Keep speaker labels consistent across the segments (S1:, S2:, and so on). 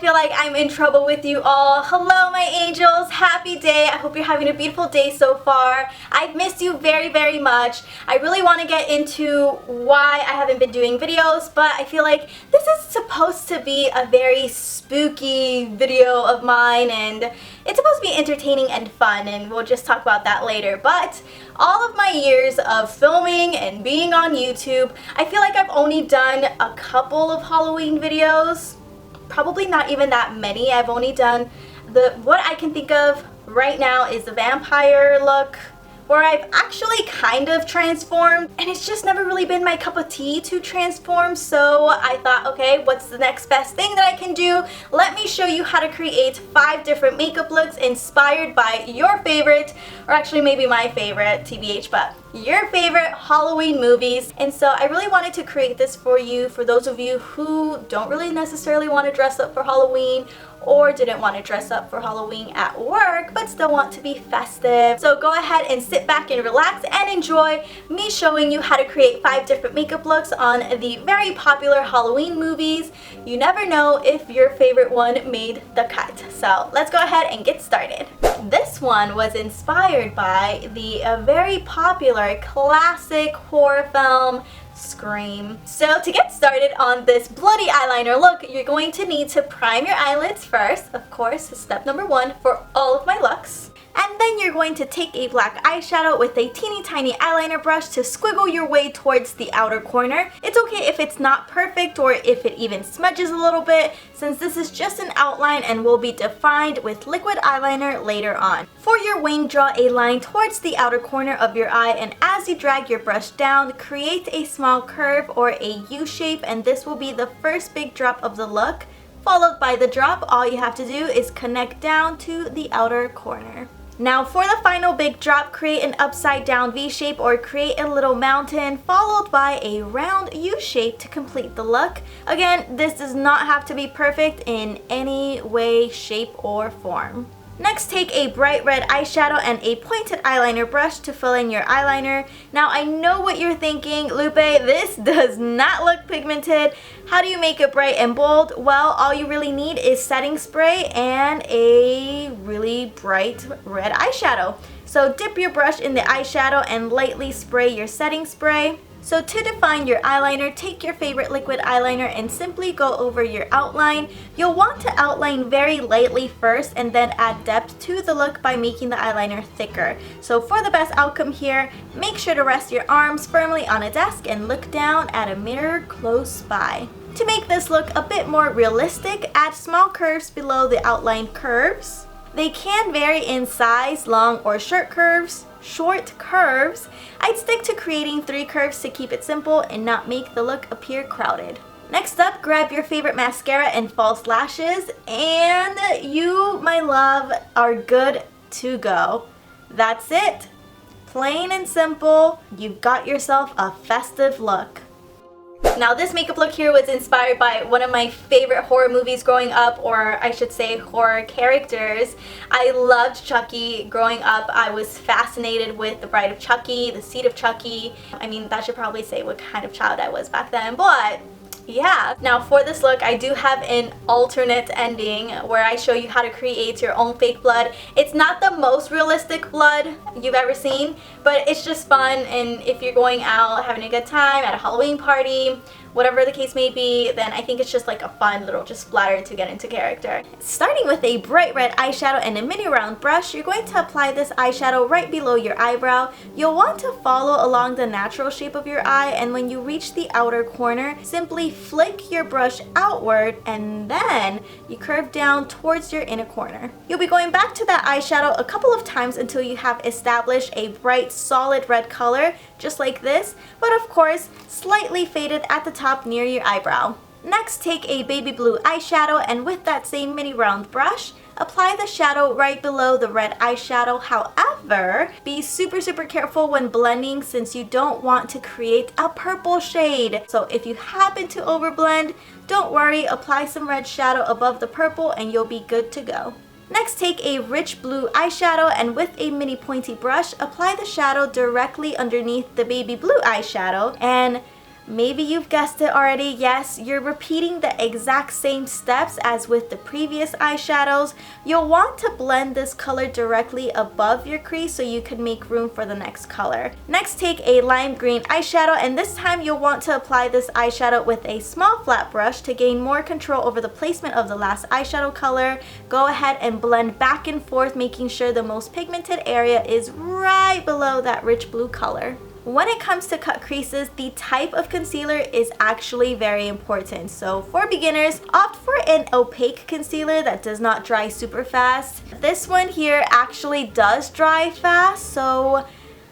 S1: feel like I'm in trouble with you all. Hello my angels, happy day. I hope you're having a beautiful day so far. I've missed you very, very much. I really want to get into why I haven't been doing videos, but I feel like this is supposed to be a very spooky video of mine, and it's supposed to be entertaining and fun, and we'll just talk about that later. But all of my years of filming and being on YouTube, I feel like I've only done a couple of Halloween videos. Probably not even that many. I've only done what I can think of right now is the vampire look, where I've actually kind of transformed, and it's just never really been my cup of tea to transform. So I thought, okay, what's the next best thing that I can do? Let me show you how to create 5 different makeup looks inspired by your favorite, or actually maybe my favorite, TBH, but your favorite Halloween movies. And so I really wanted to create this for you, for those of you who don't really necessarily want to dress up for Halloween, or didn't want to dress up for Halloween at work but still want to be festive. So go ahead and sit back and relax and enjoy me showing you how to create 5 different makeup looks on the very popular Halloween movies. You never know if your favorite one made the cut. So let's go ahead and get started. This one was inspired by the very popular classic horror film Scream. So to get started on this bloody eyeliner look, you're going to need to prime your eyelids first, of course, step number 1 for all of my looks. And then you're going to take a black eyeshadow with a teeny tiny eyeliner brush to squiggle your way towards the outer corner. It's okay if it's not perfect or if it even smudges a little bit, since this is just an outline and will be defined with liquid eyeliner later on. For your wing, draw a line towards the outer corner of your eye, and as you drag your brush down, create a small curve or a U shape, and this will be the first big drop of the look. Followed by the drop, all you have to do is connect down to the outer corner. Now for the final big drop, create an upside down V shape or create a little mountain followed by a round U shape to complete the look. Again, this does not have to be perfect in any way, shape, or form. Next, take a bright red eyeshadow and a pointed eyeliner brush to fill in your eyeliner. Now I know what you're thinking, Lupe, this does not look pigmented. How do you make it bright and bold? Well, all you really need is setting spray and a really bright red eyeshadow. So dip your brush in the eyeshadow and lightly spray your setting spray. So to define your eyeliner, take your favorite liquid eyeliner and simply go over your outline. You'll want to outline very lightly first and then add depth to the look by making the eyeliner thicker. So for the best outcome here, make sure to rest your arms firmly on a desk and look down at a mirror close by. To make this look a bit more realistic, add small curves below the outline curves. They can vary in size, long or short curves. I'd stick to creating 3 curves to keep it simple and not make the look appear crowded. Next up, grab your favorite mascara and false lashes, and you, my love, are good to go. That's it. Plain and simple, you've got yourself a festive look. Now this makeup look here was inspired by one of my favorite horror movies growing up, or I should say horror characters. I loved Chucky growing up. I was fascinated with The Bride of Chucky, The Seed of Chucky. I mean, that should probably say what kind of child I was back then, but yeah. Now for this look, I do have an alternate ending where I show you how to create your own fake blood. It's not the most realistic blood you've ever seen, but it's just fun, and if you're going out having a good time at a Halloween party, whatever the case may be, then I think it's just like a fun little just splatter to get into character. Starting with a bright red eyeshadow and a mini round brush, you're going to apply this eyeshadow right below your eyebrow. You'll want to follow along the natural shape of your eye, and when you reach the outer corner, simply flick your brush outward and then you curve down towards your inner corner. You'll be going back to that eyeshadow a couple of times until you have established a bright solid red color, just like this, but of course slightly faded at the top near your eyebrow. Next, take a baby blue eyeshadow and with that same mini round brush, apply the shadow right below the red eyeshadow. However, be super careful when blending since you don't want to create a purple shade. So if you happen to overblend, don't worry, apply some red shadow above the purple and you'll be good to go. Next, take a rich blue eyeshadow and with a mini pointy brush, apply the shadow directly underneath the baby blue eyeshadow, and Maybe you've guessed it already. Yes, you're repeating the exact same steps as with the previous eyeshadows. You'll want to blend this color directly above your crease so you can make room for the next color. Next, take a lime green eyeshadow, and this time you'll want to apply this eyeshadow with a small flat brush to gain more control over the placement of the last eyeshadow color. Go ahead and blend back and forth, making sure the most pigmented area is right below that rich blue color. When it comes to cut creases, the type of concealer is actually very important. So for beginners, opt for an opaque concealer that does not dry super fast. This one here actually does dry fast, so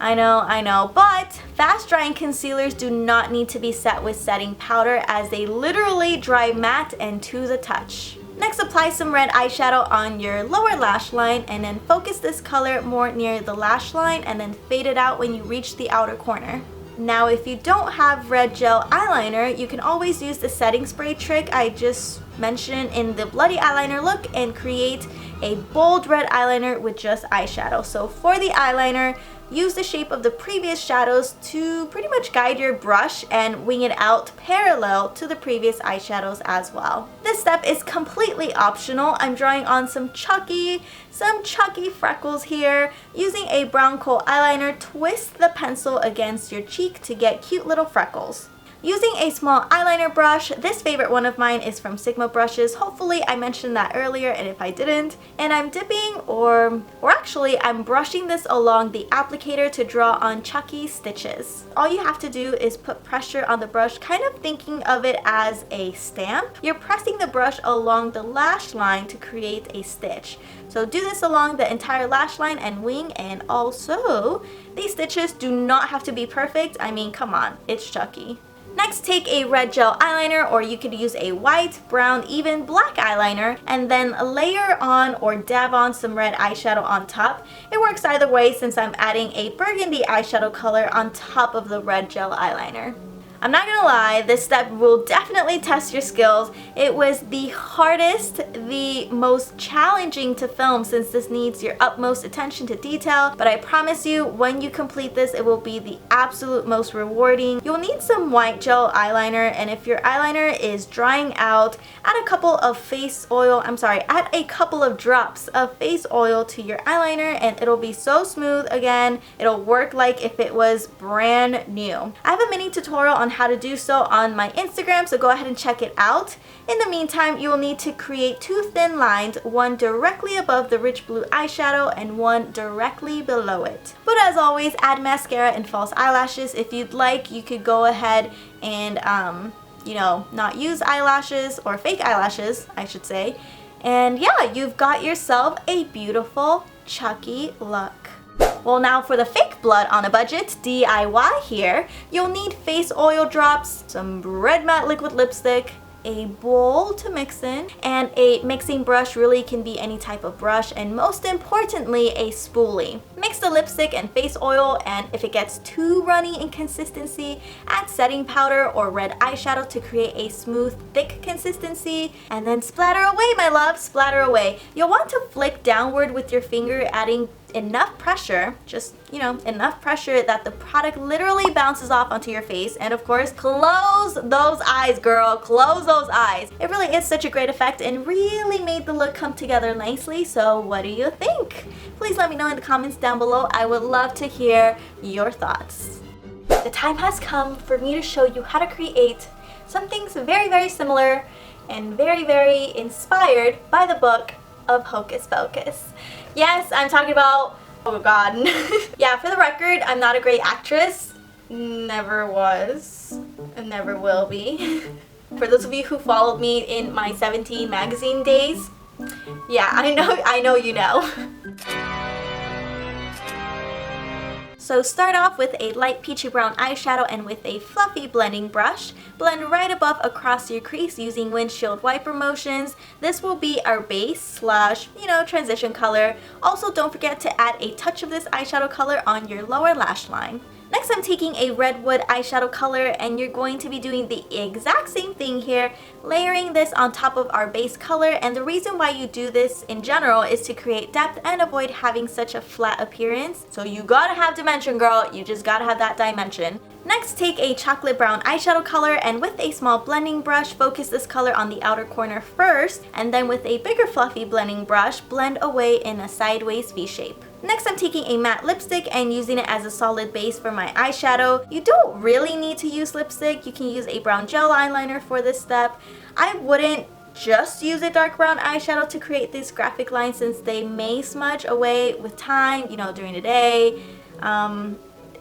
S1: I know, but fast drying concealers do not need to be set with setting powder as they literally dry matte and to the touch. Next, apply some red eyeshadow on your lower lash line and then focus this color more near the lash line and then fade it out when you reach the outer corner. Now, if you don't have red gel eyeliner, you can always use the setting spray trick I just mentioned in the bloody eyeliner look and create a bold red eyeliner with just eyeshadow. So for the eyeliner, use the shape of the previous shadows to pretty much guide your brush and wing it out parallel to the previous eyeshadows as well. This step is completely optional. I'm drawing on some Chucky freckles here. Using a brown coal eyeliner, twist the pencil against your cheek to get cute little freckles. Using a small eyeliner brush, this favorite one of mine is from Sigma brushes. Hopefully I mentioned that earlier, and if I didn't, and I'm dipping or actually I'm brushing this along the applicator to draw on Chucky stitches. All you have to do is put pressure on the brush, kind of thinking of it as a stamp. You're pressing the brush along the lash line to create a stitch. So do this along the entire lash line and wing, and also these stitches do not have to be perfect. I mean, come on, it's Chucky. Next, take a red gel eyeliner, or you could use a white, brown, even black eyeliner, and then layer on or dab on some red eyeshadow on top. It works either way since I'm adding a burgundy eyeshadow color on top of the red gel eyeliner. I'm not gonna lie, this step will definitely test your skills. It was the hardest, the most challenging to film since this needs your utmost attention to detail, but I promise you, when you complete this, it will be the absolute most rewarding. You'll need some white gel eyeliner, and if your eyeliner is drying out, add a couple of drops of face oil to your eyeliner, and it'll be so smooth again. It'll work like if it was brand new. I have a mini tutorial on how to do so on my Instagram, so go ahead and check it out. In the meantime, you will need to create two thin lines, one directly above the rich blue eyeshadow and one directly below it. But as always, add mascara and false eyelashes. If you'd like, you could go ahead and not use eyelashes, or fake eyelashes I should say, and yeah, you've got yourself a beautiful Chucky look. Well, now for the fake blood on a budget, DIY here, you'll need face oil drops, some red matte liquid lipstick, a bowl to mix in, and a mixing brush. Really can be any type of brush, and most importantly, a spoolie. Mix the lipstick and face oil, and if it gets too runny in consistency, add setting powder or red eyeshadow to create a smooth, thick consistency, and then splatter away, my love, splatter away. You'll want to flick downward with your finger, adding enough pressure, enough pressure that the product literally bounces off onto your face. And of course, close those eyes, girl, close those eyes. It really is such a great effect and really made the look come together nicely. So what do you think? Please let me know in the comments down below. I would love to hear your thoughts. The time has come for me to show you how to create something very, very similar and very, very inspired by the book of Hocus Pocus. Yes, I'm talking about, oh god. Yeah, for the record, I'm not a great actress. Never was, and never will be. For those of you who followed me in my 17 magazine days, yeah, I know you know. So start off with a light peachy brown eyeshadow, and with a fluffy blending brush, blend right above across your crease using windshield wiper motions. This will be our base / transition color. Also, don't forget to add a touch of this eyeshadow color on your lower lash line. Next, I'm taking a redwood eyeshadow color, and you're going to be doing the exact same thing here, layering this on top of our base color. And the reason why you do this in general is to create depth and avoid having such a flat appearance. So you gotta have dimension, girl. You just gotta have that dimension. Next, take a chocolate brown eyeshadow color, and with a small blending brush, focus this color on the outer corner first, and then with a bigger fluffy blending brush, blend away in a sideways V shape. Next, I'm taking a matte lipstick and using it as a solid base for my eyeshadow. You don't really need to use lipstick. You can use a brown gel eyeliner for this step. I wouldn't just use a dark brown eyeshadow to create these graphic lines since they may smudge away with time, you know, during the day.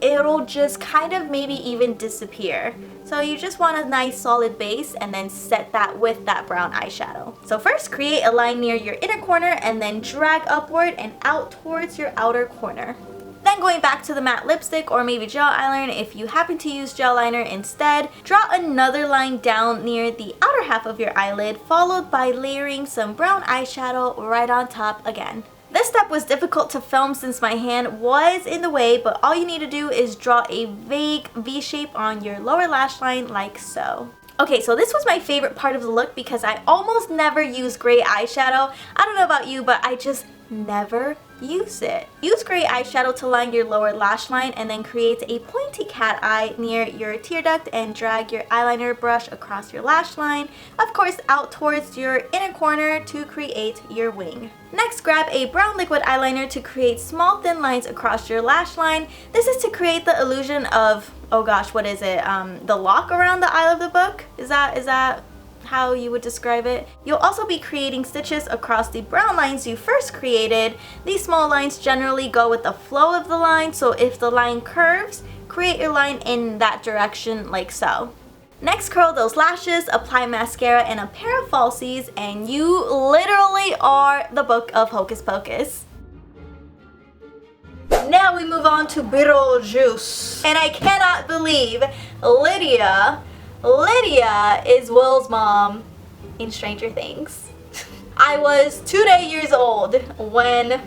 S1: It'll just kind of maybe even disappear. So you just want a nice solid base and then set that with that brown eyeshadow. So first, create a line near your inner corner and then drag upward and out towards your outer corner. Then going back to the matte lipstick or maybe gel eyeliner, if you happen to use gel liner instead, draw another line down near the outer half of your eyelid, followed by layering some brown eyeshadow right on top again. This step was difficult to film since my hand was in the way, but all you need to do is draw a vague V shape on your lower lash line like so. Okay, so this was my favorite part of the look because I almost never use gray eyeshadow. I don't know about you, but I just never use it. Use gray eyeshadow to line your lower lash line and then create a pointy cat eye near your tear duct and drag your eyeliner brush across your lash line, of course out towards your inner corner to create your wing. Next, grab a brown liquid eyeliner to create small thin lines across your lash line. This is to create the illusion of, oh gosh, what is it? The lock around the eye of the book? Is that how you would describe it? You'll also be creating stitches across the brown lines you first created. These small lines generally go with the flow of the line, so if the line curves, create your line in that direction like so. Next, curl those lashes, apply mascara and a pair of falsies, and you literally are the book of Hocus Pocus. Now we move on to Beetlejuice. And I cannot believe Lydia is Will's mom in Stranger Things. I was 2 years old when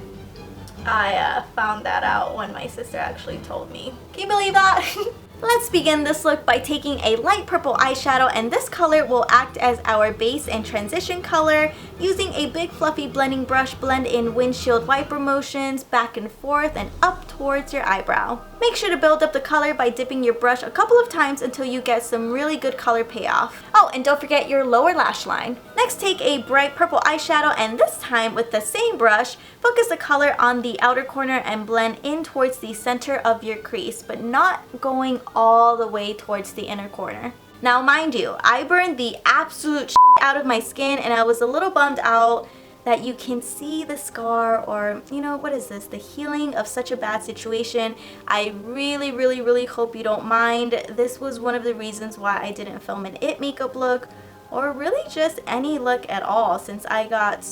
S1: I found that out, when my sister actually told me. Can you believe that? Let's begin this look by taking a light purple eyeshadow, and this color will act as our base and transition color. Using a big fluffy blending brush, blend in windshield wiper motions back and forth and up towards your eyebrow. Make sure to build up the color by dipping your brush a couple of times until you get some really good color payoff. Oh, and don't forget your lower lash line. Next, take a bright purple eyeshadow, and this time with the same brush, focus the color on the outer corner and blend in towards the center of your crease, but not going all the way towards the inner corner. Now mind you, I burned the absolute shit out of my skin, and I was a little bummed out that you can see the scar, or you know, what is this, the healing of such a bad situation. I really hope you don't mind. This was one of the reasons why I didn't film an it makeup look, or really just any look at all, since I got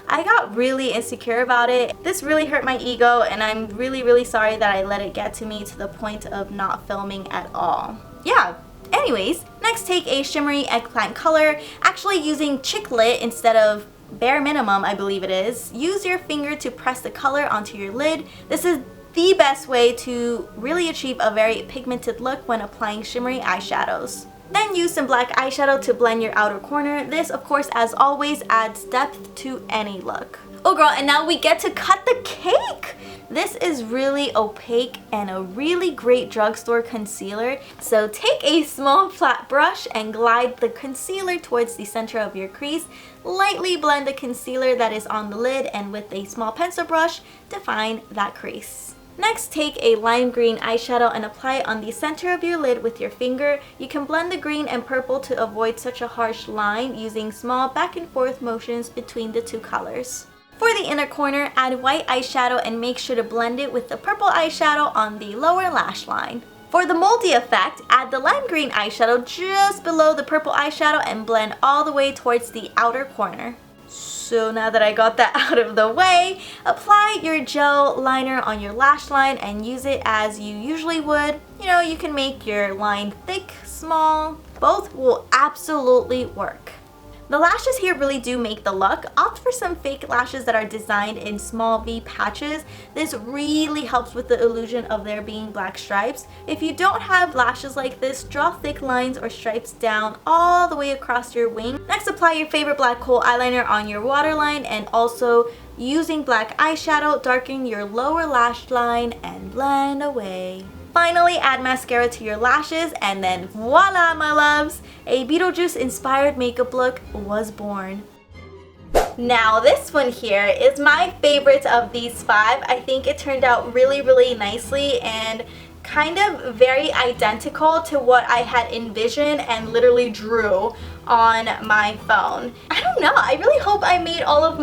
S1: I got really insecure about it. This really hurt my ego, and I'm really sorry that I let it get to me to the point of not filming at all. Yeah, anyways, next take a shimmery eggplant color, actually using Chick-Lit instead of Bare Minimum, I believe it is. Use your finger to press the color onto your lid. This is the best way to really achieve a very pigmented look when applying shimmery eyeshadows. Then use some black eyeshadow to blend your outer corner. This, of course, as always, adds depth to any look. Oh girl, and now we get to cut the cake! This is really opaque and a really great drugstore concealer. So take a small flat brush and glide the concealer towards the center of your crease. Lightly blend the concealer that is on the lid, and with a small pencil brush, define that crease. Next, take a lime green eyeshadow and apply it on the center of your lid with your finger. You can blend the green and purple to avoid such a harsh line using small back and forth motions between the two colors. For the inner corner, add white eyeshadow and make sure to blend it with the purple eyeshadow on the lower lash line. For the moldy effect, add the lime green eyeshadow just below the purple eyeshadow and blend all the way towards the outer corner. So now that I got that out of the way, apply your gel liner on your lash line and use it as you usually would. You know, you can make your line thick, small, both will absolutely work. The lashes here really do make the look. Opt for some fake lashes that are designed in small V patches. This really helps with the illusion of there being black stripes. If you don't have lashes like this, draw thick lines or stripes down all the way across your wing. Next, apply your favorite black kohl eyeliner on your waterline, and also using black eyeshadow, darken your lower lash line and blend away. Finally, add mascara to your lashes, and then voila, my loves! A Beetlejuice inspired makeup look was born. Now this one here is my favorite of these 5. I think it turned out really nicely and kind of very identical to what I had envisioned and literally drew on my phone. I don't know, I really hope I made all of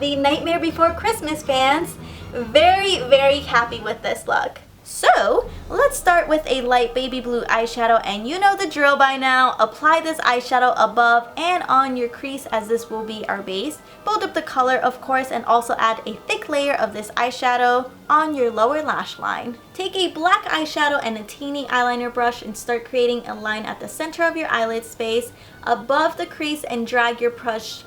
S1: the Nightmare Before Christmas fans very happy with this look. So let's start with a light baby blue eyeshadow, and you know the drill by now. Apply this eyeshadow above and on your crease, as this will be our base. Build up the color, of course, and also add a thick layer of this eyeshadow on your lower lash line. Take a black eyeshadow and a teeny eyeliner brush and start creating a line at the center of your eyelid space above the crease, and drag your brush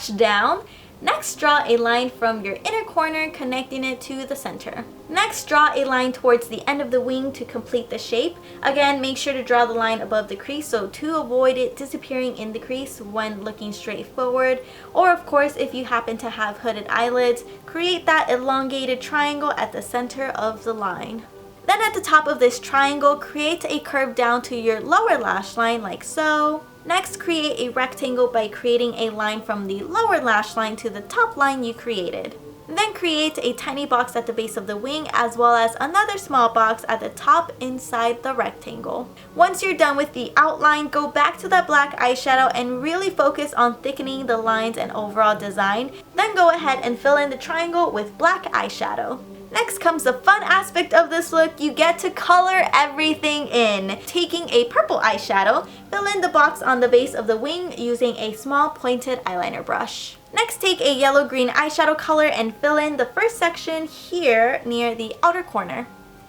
S1: down. Next, draw a line from your inner corner, connecting it to the center. Next, draw a line towards the end of the wing to complete the shape. Again, make sure to draw the line above the crease so to avoid it disappearing in the crease when looking straight forward. Or of course, if you happen to have hooded eyelids, create that elongated triangle at the center of the line. Then at the top of this triangle, create a curve down to your lower lash line like so. Next, create a rectangle by creating a line from the lower lash line to the top line you created. Then create a tiny box at the base of the wing, as well as another small box at the top inside the rectangle. Once you're done with the outline, go back to that black eyeshadow and really focus on thickening the lines and overall design. Then go ahead and fill in the triangle with black eyeshadow. Next comes the fun aspect of this look. You get to color everything in. Taking a purple eyeshadow, fill in the box on the base of the wing using a small pointed eyeliner brush. Next, take a yellow-green eyeshadow color and fill in the first section here near the outer corner.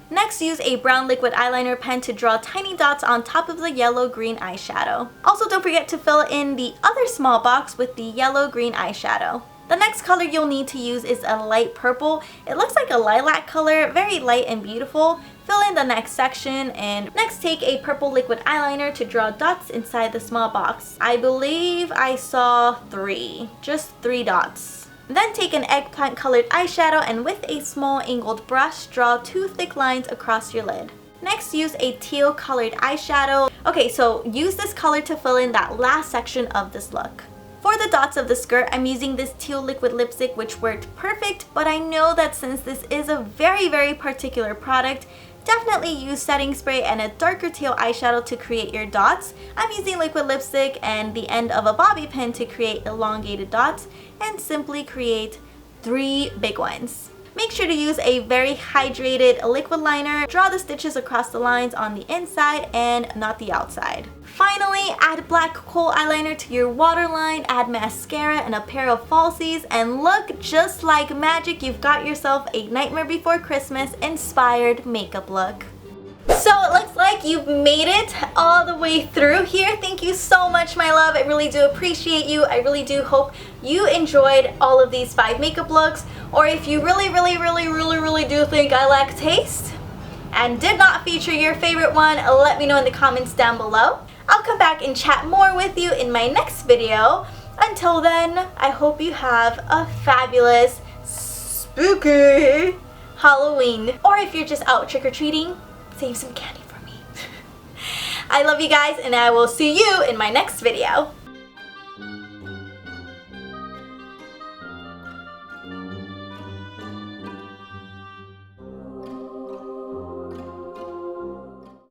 S1: Next, use a brown liquid eyeliner pen to draw tiny dots on top of the yellow-green eyeshadow. Also, don't forget to fill in the other small box with the yellow-green eyeshadow. The next color you'll need to use is a light purple. It looks like a lilac color, very light and beautiful. Fill in the next section, and next take a purple liquid eyeliner to draw dots inside the small box. I believe I saw 3, just 3 dots. Then take an eggplant colored eyeshadow and with a small angled brush, draw 2 thick lines across your lid. Next, use a teal colored eyeshadow. Okay, so use this color to fill in that last section of this look. For the dots of the skirt, I'm using this teal liquid lipstick, which worked perfect, but I know that since this is a very particular product, definitely use setting spray and a darker teal eyeshadow to create your dots. I'm using liquid lipstick and the end of a bobby pin to create elongated dots, and simply create 3 big ones. Make sure to use a very hydrated liquid liner. Draw the stitches across the lines on the inside and not the outside. Finally, add black kohl eyeliner to your waterline, add mascara and a pair of falsies, and look just like magic, you've got yourself a Nightmare Before Christmas inspired makeup look. So it looks like you've made it all the way through here. Thank you so much, my love. I really do appreciate you. I really do hope you enjoyed all of these 5 makeup looks. Or if you really do think I lack taste and did not feature your favorite one, let me know in the comments down below. I'll come back and chat more with you in my next video. Until then, I hope you have a fabulous, spooky Halloween. Or if you're just out trick-or-treating, save some candy for me. I love you guys, and I will see you in my next video.